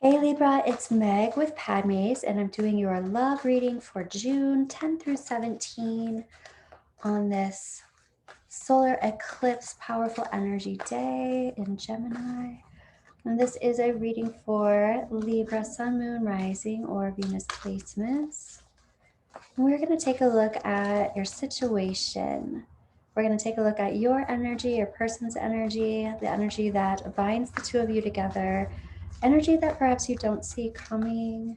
Hey Libra, it's Meg with Padmes, and I'm doing your love reading for June 10 through 17 on this solar eclipse powerful energy day in Gemini. And this is a reading for Libra, Sun, Moon, Rising, or Venus placements. And we're going to take a look at your situation. We're going to take a look at your energy, your person's energy, the energy that binds the two of you together, energy that perhaps you don't see coming,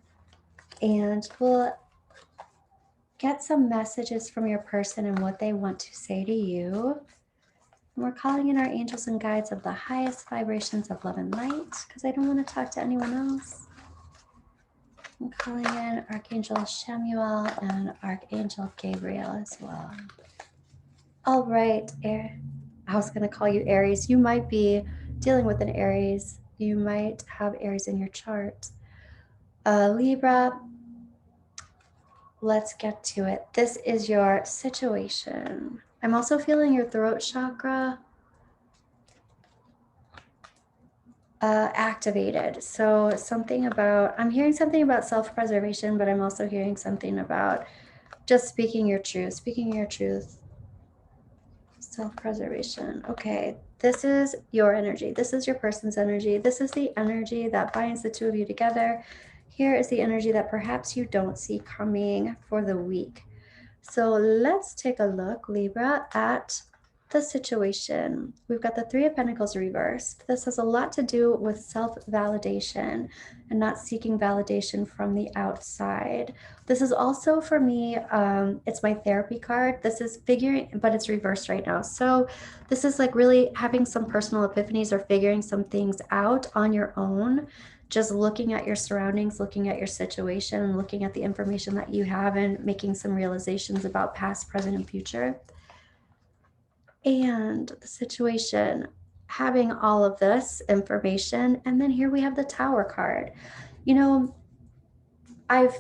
and we'll get some messages from your person and what they want to say to you. And we're calling in our angels and guides of the highest vibrations of love and light because I don't want to talk to anyone else. I'm calling in Archangel Shemuel and Archangel Gabriel as well. All right, I was going to call you Aries. You might be dealing with an Aries. You might have Aries in your chart. Libra, let's get to it. This is your situation. I'm also feeling your throat chakra activated. So I'm hearing something about self-preservation, but I'm also hearing something about just speaking your truth, self-preservation. Okay, this is your energy. This is your person's energy. This is the energy that binds the two of you together. Here is the energy that perhaps you don't see coming for the week. So let's take a look, Libra, at the situation. We've got the Three of Pentacles reversed. This has a lot to do with self-validation and not seeking validation from the outside. This is also for me, it's my therapy card. This is figuring, but it's reversed right now. So this is like really having some personal epiphanies or figuring some things out on your own, just looking at your surroundings, looking at your situation, and looking at the information that you have and making some realizations about past, present, and future. And the situation, having all of this information. And then here we have the Tower card. You know, I've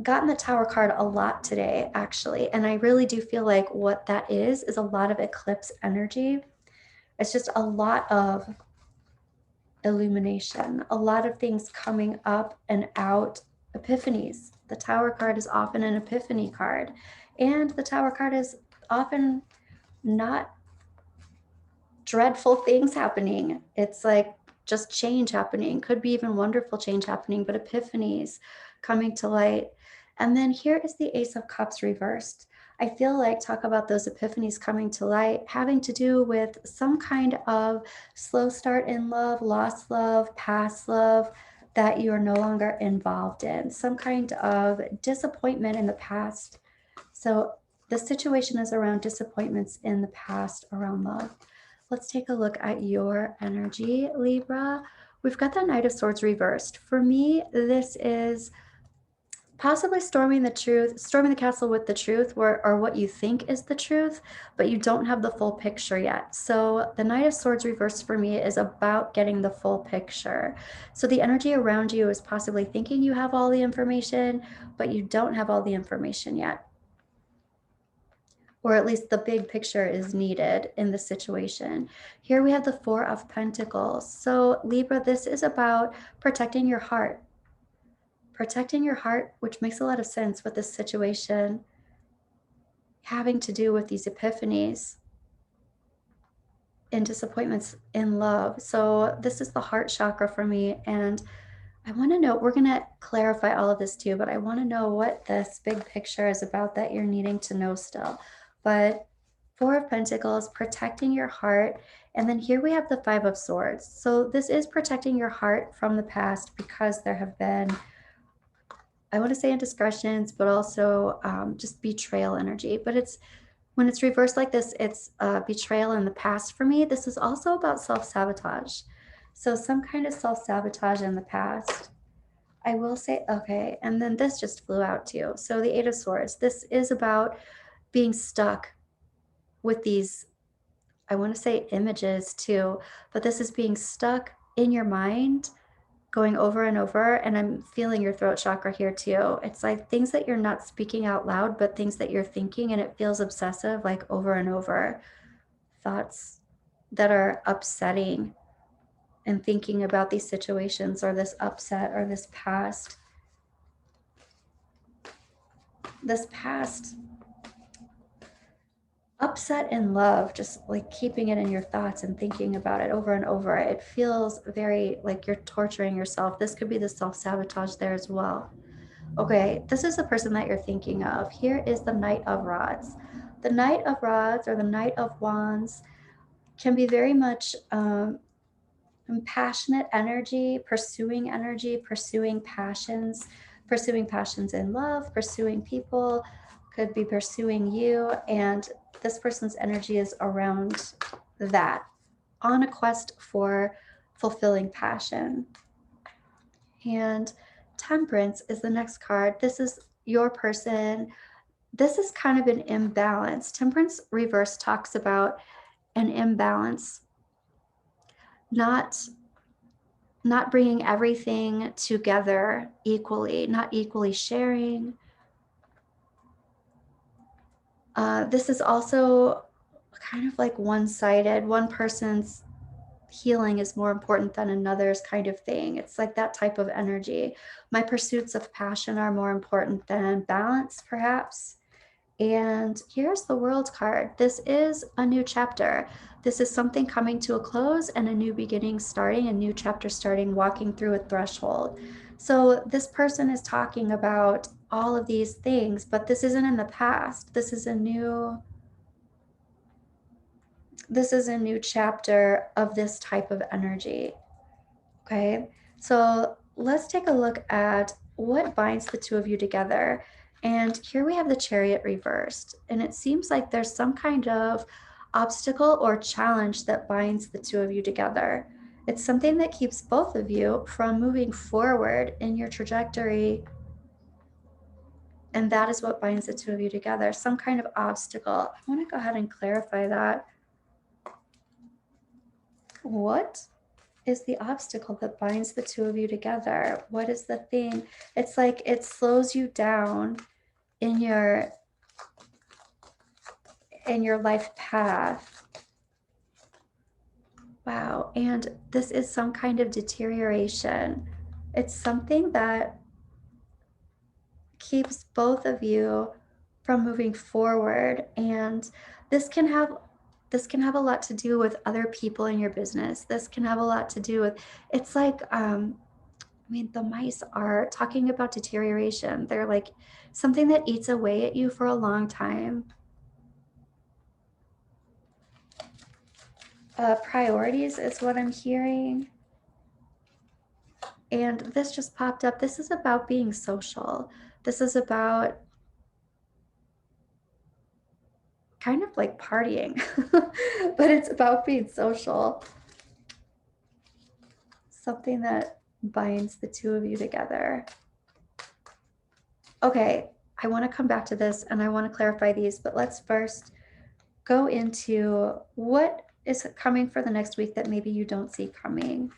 gotten the Tower card a lot today, actually. And I really do feel like what that is a lot of eclipse energy. It's just a lot of illumination, a lot of things coming up and out, epiphanies. The Tower card is often an epiphany card. And the Tower card is often not dreadful things happening. It's like just change happening, could be even wonderful change happening, but epiphanies coming to light. And then here is the Ace of Cups reversed. I feel like talk about those epiphanies coming to light, having to do with some kind of slow start in love, lost love, past love that you are no longer involved in, some kind of disappointment in the past. So the situation is around disappointments in the past around love. Let's take a look at your energy, Libra. We've got the Knight of Swords reversed. For me, this is possibly storming the castle with the truth, or what you think is the truth, but you don't have the full picture yet. So the Knight of Swords reversed for me is about getting the full picture. So the energy around you is possibly thinking you have all the information, but you don't have all the information yet. Or at least the big picture is needed in the situation. Here we have the Four of Pentacles. So Libra, this is about protecting your heart. Protecting your heart, which makes a lot of sense with this situation, having to do with these epiphanies and disappointments in love. So this is the heart chakra for me. And I want to know, we're going to clarify all of this too, but I want to know what this big picture is about that you're needing to know still. But Four of Pentacles, protecting your heart. And then here we have the Five of Swords. So this is protecting your heart from the past because there have been, I want to say indiscretions, but also just betrayal energy. But when it's reversed like this, it's betrayal in the past for me. This is also about self-sabotage. So some kind of self-sabotage in the past. I will say, okay, and then this just flew out too. So the Eight of Swords, this is about being stuck with these, I want to say images too, but this is being stuck in your mind, going over and over. And I'm feeling your throat chakra here too. It's like things that you're not speaking out loud, but things that you're thinking, and it feels obsessive, like over and over. Thoughts that are upsetting and thinking about these situations or this upset or this past upset in love, just like keeping it in your thoughts and thinking about it over and over. It feels very like you're torturing yourself. This could be the self-sabotage there as well. Okay, this is the person that you're thinking of. Here is the Knight of Rods. The Knight of Rods or the Knight of Wands can be very much passionate energy, pursuing passions in love, pursuing people, could be pursuing you. And this person's energy is around that, on a quest for fulfilling passion. And Temperance is the next card. This is your person. This is kind of an imbalance. Temperance reverse talks about an imbalance, not bringing everything together equally, not equally sharing. This is also kind of like one-sided. One person's healing is more important than another's kind of thing. It's like that type of energy. My pursuits of passion are more important than balance, perhaps. And here's the World card. This is a new chapter. This is something coming to a close and a new beginning starting, a new chapter starting, walking through a threshold. So this person is talking about all of these things, but this isn't in the past. This is a new chapter of this type of energy. Okay, so let's take a look at what binds the two of you together. And here we have the Chariot reversed, and it seems like there's some kind of obstacle or challenge that binds the two of you together. It's something that keeps both of you from moving forward in your trajectory, and that is what binds the two of you together, some kind of obstacle. I want to go ahead and clarify that. What is the obstacle that binds the two of you together? What is the thing? It's like it slows you down in your life path. Wow. And this is some kind of deterioration. It's something that keeps both of you from moving forward. And this can have a lot to do with other people in your business. This can have a lot to do with, it's like I mean, the mice are talking about deterioration. They're like something that eats away at you for a long time. Priorities is what I'm hearing. And this just popped up. This is about being social. This is about kind of like partying, but it's about being social. Something that binds the two of you together. Okay, I want to come back to this and I want to clarify these, but let's first go into what is coming for the next week that maybe you don't see coming.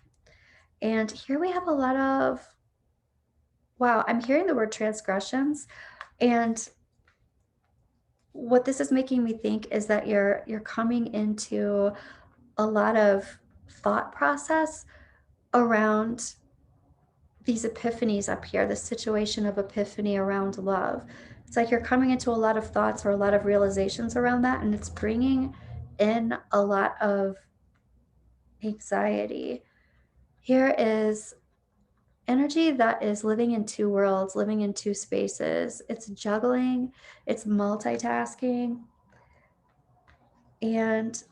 And here we have a lot of, wow, I'm hearing the word transgressions. And what this is making me think is that you're coming into a lot of thought process around these epiphanies up here, the situation of epiphany around love. It's like you're coming into a lot of thoughts or a lot of realizations around that, and it's bringing in a lot of anxiety. Here is energy that is living in two worlds, living in two spaces. It's juggling, it's multitasking. And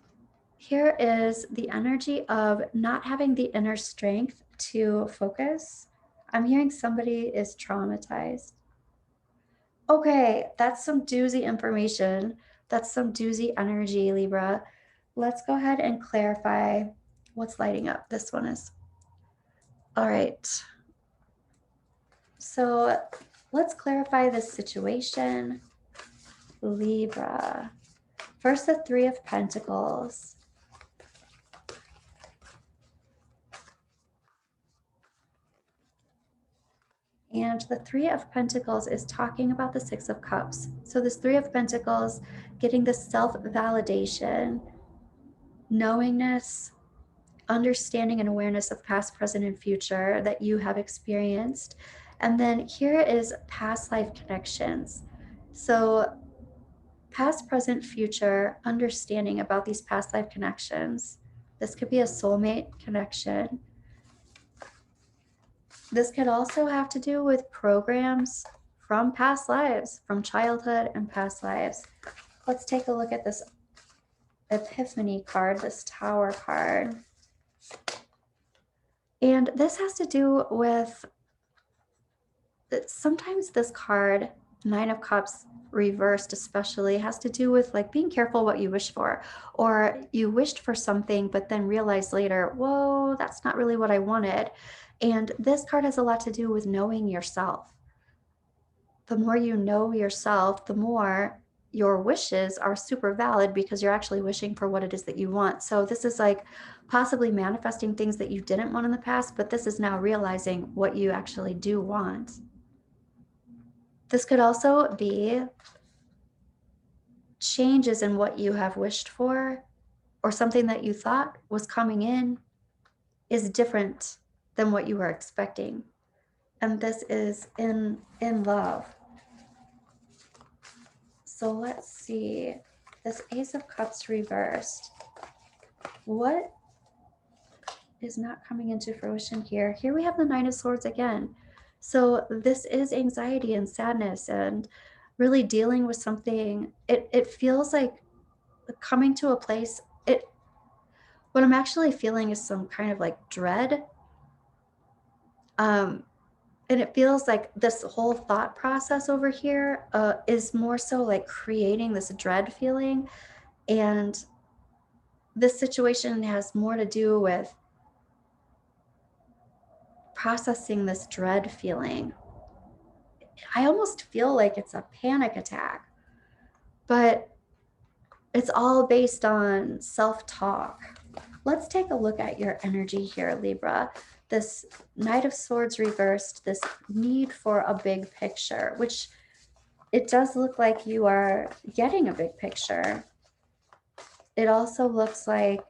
here is the energy of not having the inner strength to focus. I'm hearing somebody is traumatized. Okay, that's some doozy information. That's some doozy energy, Libra. Let's go ahead and clarify what's lighting up. This one is. All right. So let's clarify this situation. Libra. First, the Three of Pentacles. And the Three of Pentacles is talking about the Six of Cups. So this Three of Pentacles, getting the self-validation, knowingness, understanding and awareness of past, present, and future that you have experienced. And then here is past life connections. So past, present, future, understanding about these past life connections. This could be a soulmate connection. This could also have to do with programs from past lives, from childhood and past lives. Let's take a look at this Epiphany card, this Tower card. And this has to do with, sometimes this card, Nine of Cups reversed especially, has to do with like being careful what you wish for, or you wished for something but then realized later, whoa, that's not really what I wanted. And this card has a lot to do with knowing yourself. The more you know yourself, the more your wishes are super valid because you're actually wishing for what it is that you want. So this is like possibly manifesting things that you didn't want in the past, but this is now realizing what you actually do want. This could also be changes in what you have wished for, or something that you thought was coming in is different than what you were expecting. And this is in love. So let's see, this Ace of Cups reversed. What is not coming into fruition here? Here we have the Nine of Swords again. So this is anxiety and sadness and really dealing with something. It feels like coming to a place, what I'm actually feeling is some kind of like dread. And it feels like this whole thought process over here is more so like creating this dread feeling. And this situation has more to do with processing this dread feeling. I almost feel like it's a panic attack, but it's all based on self-talk. Let's take a look at your energy here, Libra. This Knight of Swords reversed, this need for a big picture, which it does look like you are getting a big picture. It also looks like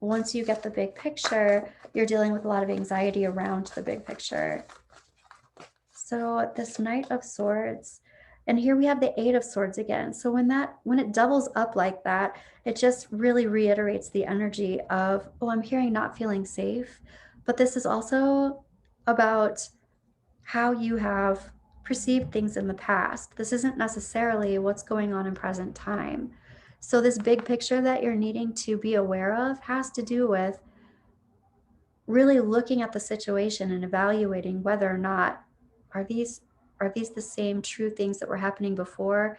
once you get the big picture, you're dealing with a lot of anxiety around the big picture. So this Knight of Swords, and here we have the Eight of Swords again. So when it doubles up like that, it just really reiterates the energy of, oh, I'm hearing not feeling safe. But this is also about how you have perceived things in the past. This isn't necessarily what's going on in present time. So this big picture that you're needing to be aware of has to do with really looking at the situation and evaluating whether or not are these the same true things that were happening before.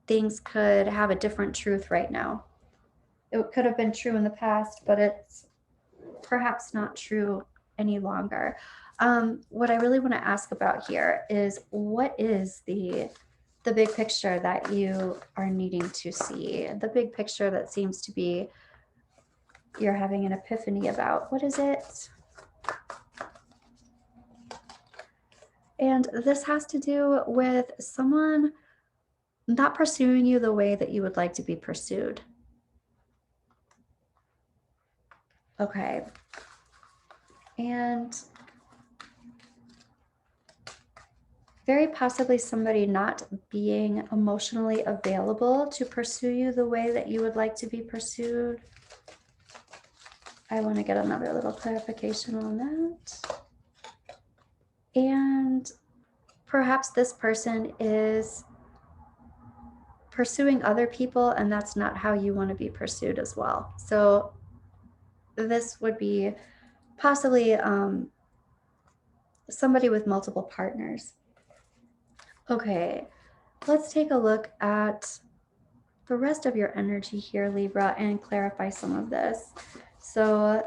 Things could have a different truth right now. It could have been true in the past, but it's perhaps not true any longer. What I really want to ask about here is, what is the big picture that you are needing to see? The big picture that seems to be you're having an epiphany about. What is it? And this has to do with someone not pursuing you the way that you would like to be pursued. Okay. And very possibly somebody not being emotionally available to pursue you the way that you would like to be pursued. I want to get another little clarification on that. And perhaps this person is pursuing other people, and that's not how you want to be pursued as well. So this would be possibly somebody with multiple partners. Okay, let's take a look at the rest of your energy here, Libra, and clarify some of this. So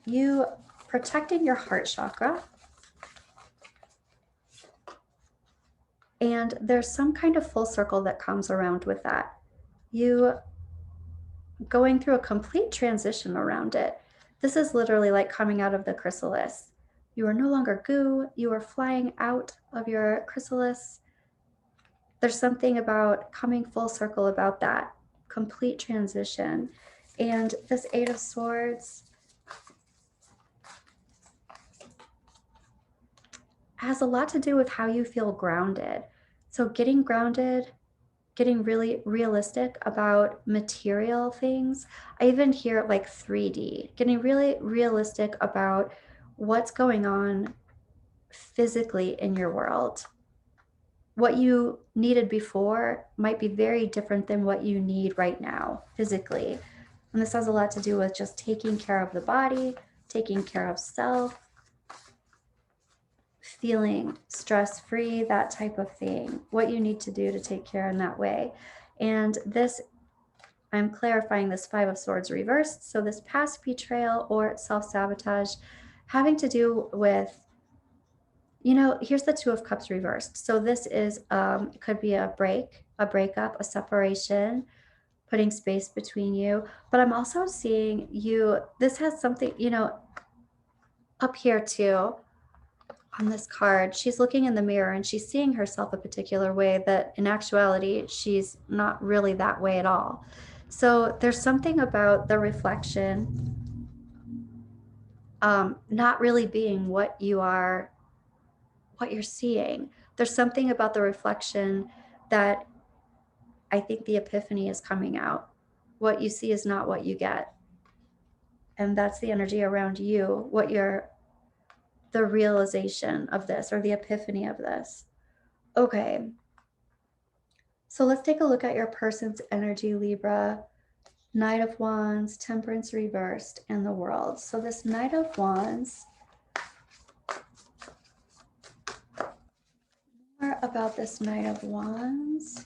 you protecting your heart chakra, and there's some kind of full circle that comes around with that. You going through a complete transition around it. This is literally like coming out of the chrysalis. You are no longer goo, you are flying out of your chrysalis. There's something about coming full circle about that complete transition. And this Eight of Swords has a lot to do with how you feel grounded. So getting grounded, getting really realistic about material things. I even hear like 3D, getting really realistic about what's going on physically in your world. What you needed before might be very different than what you need right now physically. And this has a lot to do with just taking care of the body, taking care of self, feeling stress-free, that type of thing, what you need to do to take care in that way. And this, I'm clarifying this Five of Swords reversed. So this past betrayal or self-sabotage having to do with, you know, here's the Two of Cups reversed. So this is, it could be a breakup, a separation, putting space between you. But I'm also seeing you, this has something, you know, up here too, on this card, she's looking in the mirror and she's seeing herself a particular way that in actuality, she's not really that way at all. So there's something about the reflection not really being what you are, what you're seeing. There's something about the reflection that I think the epiphany is coming out. What you see is not what you get. And that's the energy around you, what you're, the realization of this or the epiphany of this. Okay. So let's take a look at your person's energy, Libra. Knight of Wands, Temperance reversed, and the World. So this Knight of Wands, more about this Knight of Wands.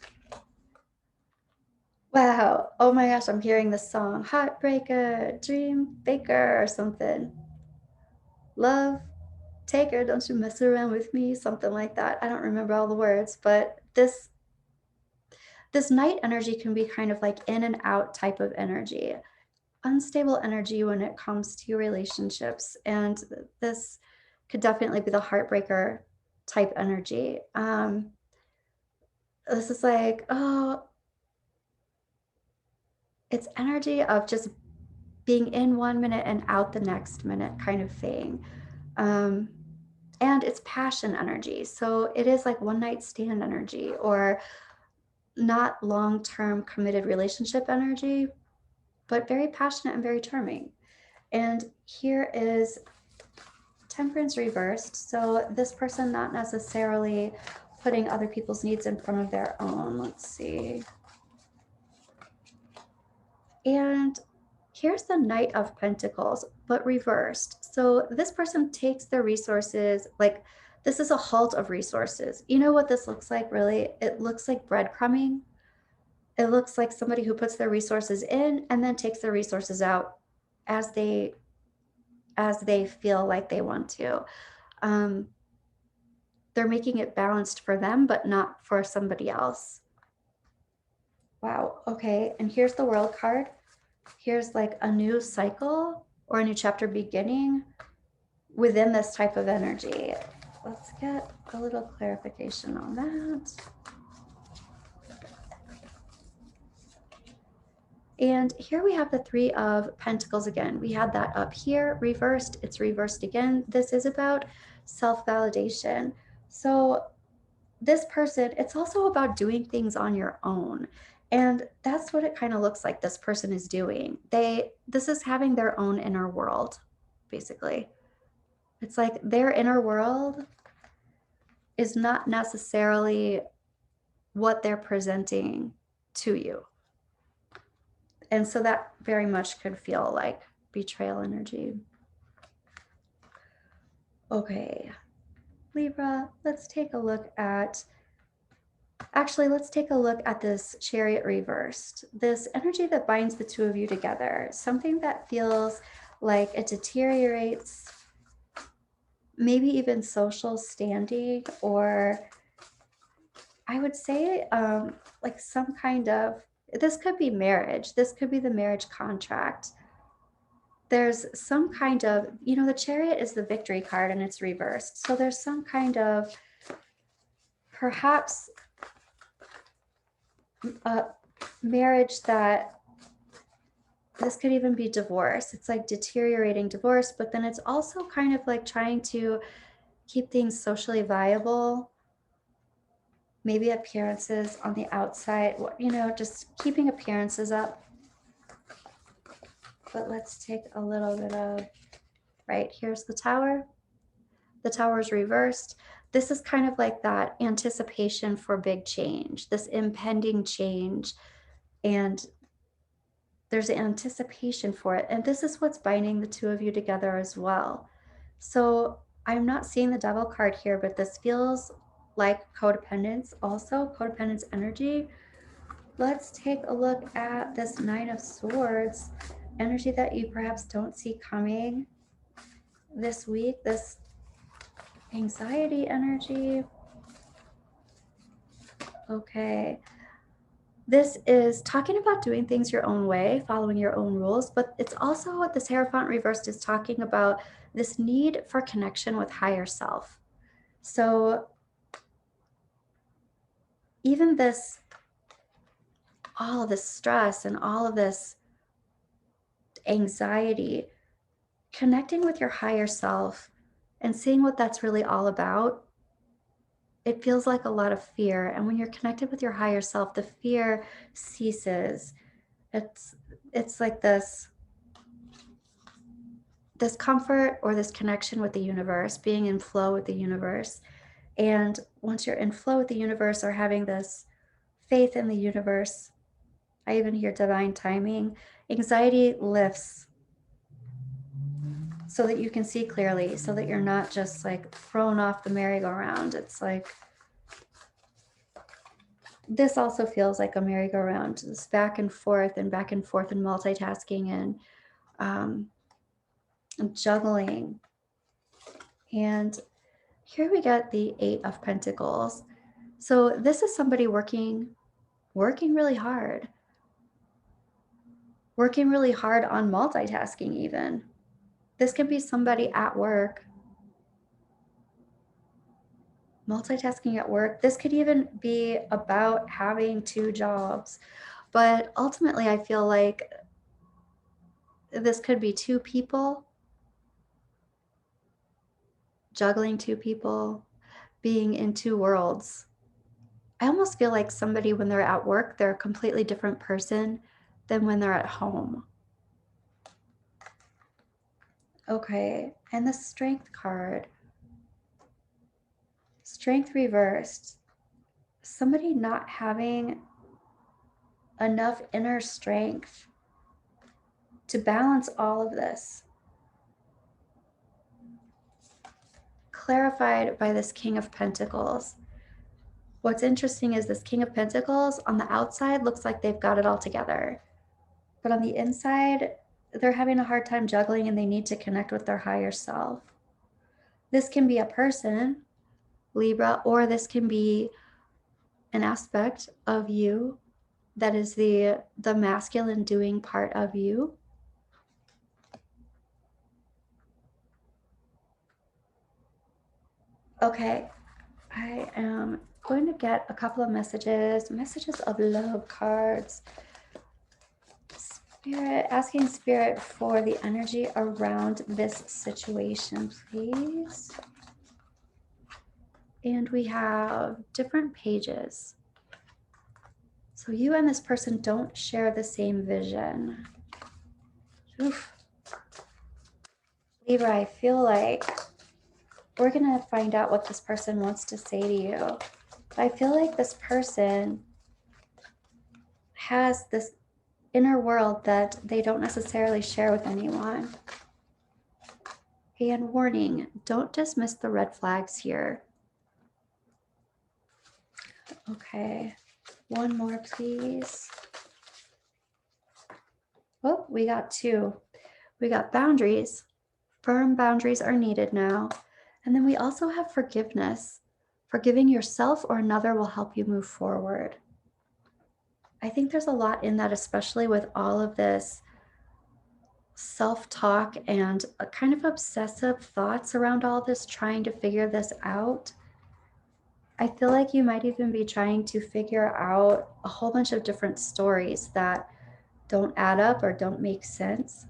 Wow. Oh my gosh, I'm hearing this song. Heartbreaker, Dream Baker, or something. Love Taker, don't you mess around with me, something like that. I don't remember all the words, but this Knight energy can be kind of like in and out type of energy, unstable energy when it comes to relationships. And this could definitely be the heartbreaker type energy. This is like, oh, it's energy of just being in 1 minute and out the next minute kind of thing. And it's passion energy. So it is like one night stand energy or not long-term committed relationship energy, but very passionate and very charming. And here is Temperance reversed. So this person not necessarily putting other people's needs in front of their own. Let's see. And here's the Knight of Pentacles, but reversed. So this person takes their resources, like this is a halt of resources. You know what this looks like, really? It looks like breadcrumbing. It looks like somebody who puts their resources in and then takes their resources out as they feel like they want to. They're making it balanced for them, but not for somebody else. Wow. Okay. And here's the World card. Here's like a new cycle or a new chapter beginning within this type of energy. Let's get a little clarification on that. And here we have the Three of Pentacles again. We had that up here, reversed. It's reversed again. This is about self-validation. So this person, it's also about doing things on your own. And that's what it kind of looks like this person is doing. This is having their own inner world, basically. It's like their inner world is not necessarily what they're presenting to you. And so that very much could feel like betrayal energy. Okay, Libra, let's take a look at, actually, let's take a look at this Chariot reversed, this energy that binds the two of you together, something that feels like it deteriorates, maybe even social standing, or I would say like some kind of, this could be marriage, this could be the marriage contract. There's some kind of, you know, the Chariot is the victory card and it's reversed. So there's some kind of perhaps a marriage that this could even be divorce. It's like deteriorating divorce, but then it's also kind of like trying to keep things socially viable. Maybe appearances on the outside, you know, just keeping appearances up. But let's take a little bit of, right, here's the Tower. The Tower is reversed. This is kind of like that anticipation for big change, this impending change. And there's an anticipation for it. And this is what's binding the two of you together as well. So I'm not seeing the Devil card here, but this feels like codependence, also codependence energy. Let's take a look at this Nine of Swords, energy that you perhaps don't see coming this week, this anxiety energy. Okay. This is talking about doing things your own way, following your own rules, but it's also what this Hierophant reversed is talking about, this need for connection with higher self. So even this, all of this stress and all of this anxiety, connecting with your higher self and seeing what that's really all about, it feels like a lot of fear. And when you're connected with your higher self, the fear ceases. It's like this comfort or this connection with the universe, being in flow with the universe. And once you're in flow with the universe or having this faith in the universe, I even hear divine timing, anxiety lifts so that you can see clearly, so that you're not just like thrown off the merry-go-round. It's like, this also feels like a merry-go-round, this back and forth and multitasking and juggling. And here we got the Eight of Pentacles. So this is somebody working really hard on multitasking even. This can be somebody at work, multitasking at work. This could even be about having two jobs. But ultimately, I feel like this could be two people, juggling two people, being in two worlds. I almost feel like somebody, when they're at work, they're a completely different person than when they're at home. Okay, and the Strength card. Strength reversed. Somebody not having enough inner strength to balance all of this. Clarified by this King of Pentacles. What's interesting is this King of Pentacles on the outside looks like they've got it all together. But on the inside, they're having a hard time juggling and they need to connect with their higher self. This can be a person, Libra, or this can be an aspect of you that is the masculine doing part of you. Okay, I am going to get a couple of messages of love cards. Spirit, asking Spirit for the energy around this situation, please. And we have different pages. So you and this person don't share the same vision. Oof. Libra, I feel like we're going to find out what this person wants to say to you. But I feel like this person has this inner world that they don't necessarily share with anyone. And warning, don't dismiss the red flags here. Okay, one more, please. Oh, we got two. We got boundaries. Firm boundaries are needed now. And then we also have forgiveness. Forgiving yourself or another will help you move forward. I think there's a lot in that, especially with all of this self-talk and a kind of obsessive thoughts around all this, trying to figure this out. I feel like you might even be trying to figure out a whole bunch of different stories that don't add up or don't make sense.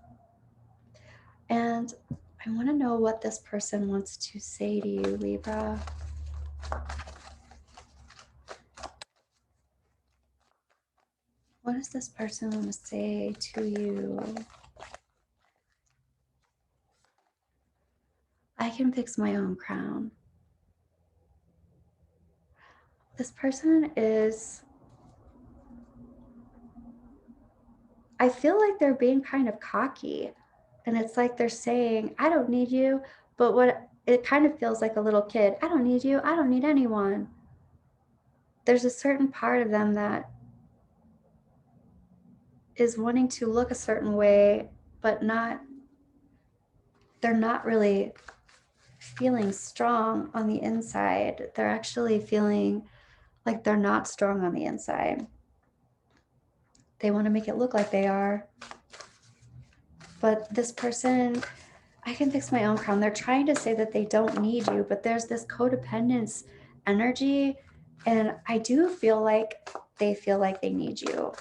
And I want to know what this person wants to say to you, Libra. What does this person want to say to you? I can fix my own crown. This person is, I feel like they're being kind of cocky. And it's like they're saying, I don't need you. But what it kind of feels like a little kid. I don't need you. I don't need anyone. There's a certain part of them that is wanting to look a certain way, but they're not really feeling strong on the inside. They're actually feeling like they're not strong on the inside. They want to make it look like they are. But this person, I can fix my own crown. They're trying to say that they don't need you, but there's this codependence energy. And I do feel like they need you.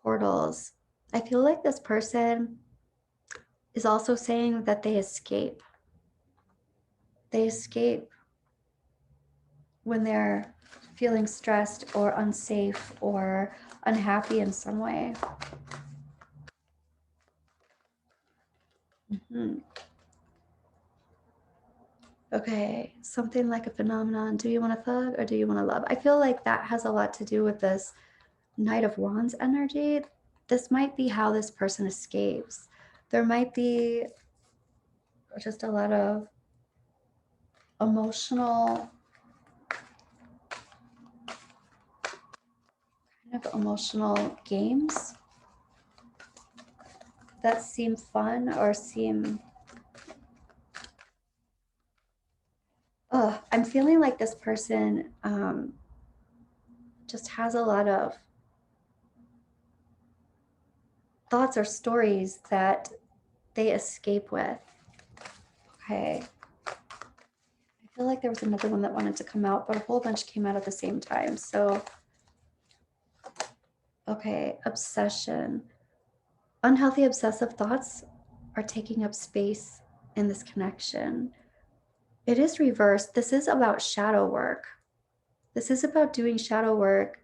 Portals. I feel like this person is also saying that they escape. They escape when they're feeling stressed or unsafe or unhappy in some way. Okay, something like a phenomenon. Do you want to thug or do you want to love? I feel like that has a lot to do with this Knight of Wands energy. This might be how this person escapes. There might be just a lot of emotional games that seem fun or seem I'm feeling like this person just has a lot of thoughts or stories that they escape with. Okay. I feel like there was another one that wanted to come out, but a whole bunch came out at the same time. So, okay, obsession. Unhealthy obsessive thoughts are taking up space in this connection. It is reversed. This is about shadow work. This is about doing shadow work,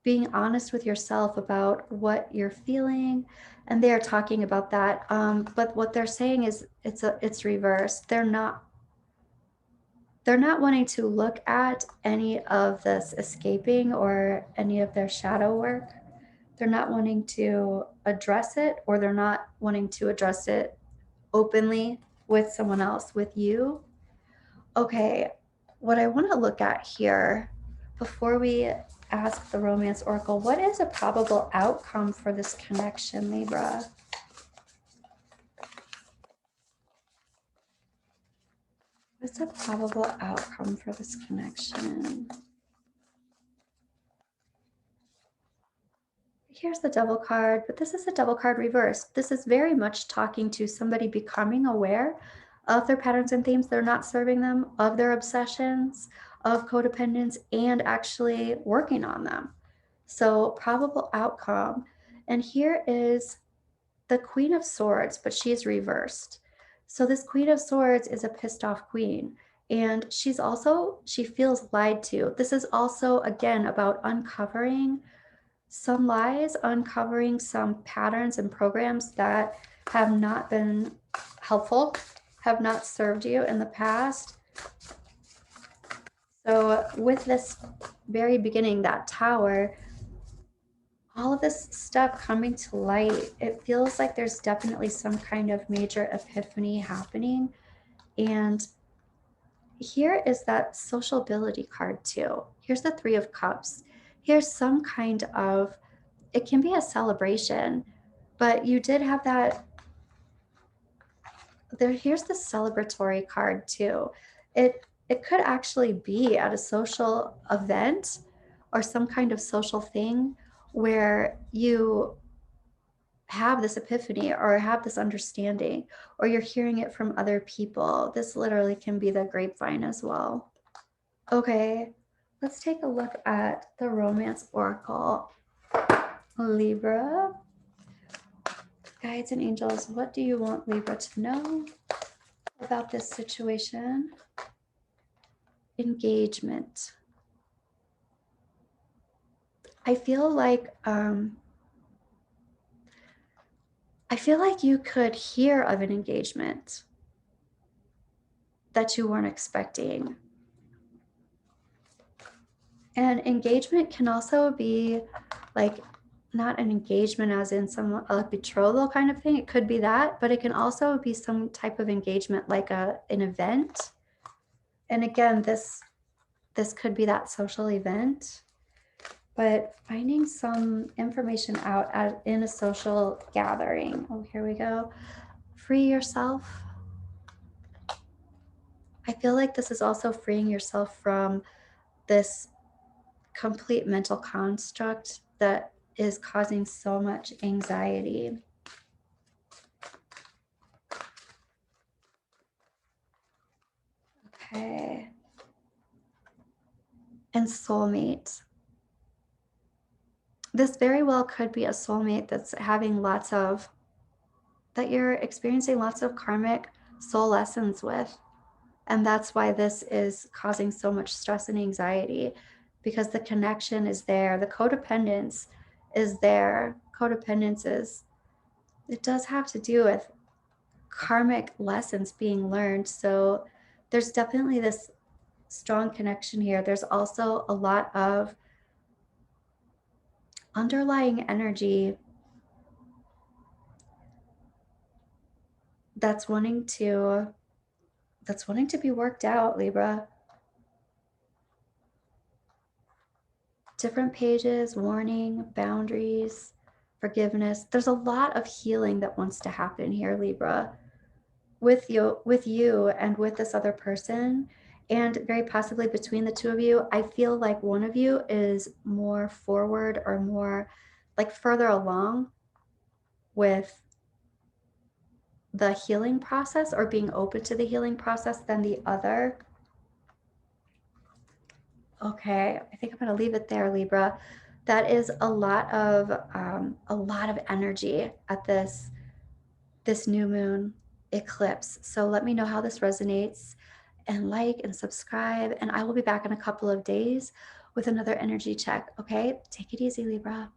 being honest with yourself about what you're feeling. And they are talking about that. But what they're saying is it's reversed. They're not wanting to look at any of this escaping or any of their shadow work. They're not wanting to address it, or they're not wanting to address it openly with someone else, with you. Okay, what I want to look at here before we ask the romance oracle, what is a probable outcome for this connection, Libra? What's a probable outcome for this connection? Here's the Devil card, but this is a Devil card reversed. This is very much talking to somebody becoming aware of their patterns and themes. They're not serving them, of their obsessions, of codependence, and actually working on them. So probable outcome. And here is the Queen of Swords, but she is reversed. So this Queen of Swords is a pissed off queen. And she feels lied to. This is also, again, about uncovering some lies, uncovering some patterns and programs that have not been helpful, have not served you in the past. So with this very beginning, that Tower, all of this stuff coming to light, it feels like there's definitely some kind of major epiphany happening. And here is that sociability card too. Here's the Three of Cups. Here's some kind of, it can be a celebration, but you did have that there. Here's the celebratory card too. It could actually be at a social event or some kind of social thing where you have this epiphany or have this understanding, or you're hearing it from other people. This literally can be the grapevine as well. Okay, Let's take a look at the Romance Oracle. Libra, guides and angels, what do you want Libra to know about this situation? Engagement. I feel like you could hear of an engagement that you weren't expecting. And engagement can also be like not an engagement as in some a betrothal kind of thing. It could be that, but it can also be some type of engagement like an event. And again, this could be that social event, but finding some information out in a social gathering. Oh, here we go. Free yourself. I feel like this is also freeing yourself from this complete mental construct that is causing so much anxiety. Okay. And soulmate. This very well could be a soulmate that's having that you're experiencing lots of karmic soul lessons with. And that's why this is causing so much stress and anxiety, because the connection is there. The codependence is there. It does have to do with karmic lessons being learned. So there's definitely this strong connection here. There's also a lot of underlying energy that's wanting to be worked out, Libra. Different pages, warning, boundaries, forgiveness. There's a lot of healing that wants to happen here, Libra, with you and with this other person, and very possibly between the two of you. I feel like one of you is more forward or more like further along with the healing process or being open to the healing process than the other. Okay, I think I'm going to leave it there, Libra. That is a lot of energy at this new moon eclipse. So let me know how this resonates, and like and subscribe, and I will be back in a couple of days with another energy check. Okay, take it easy, Libra.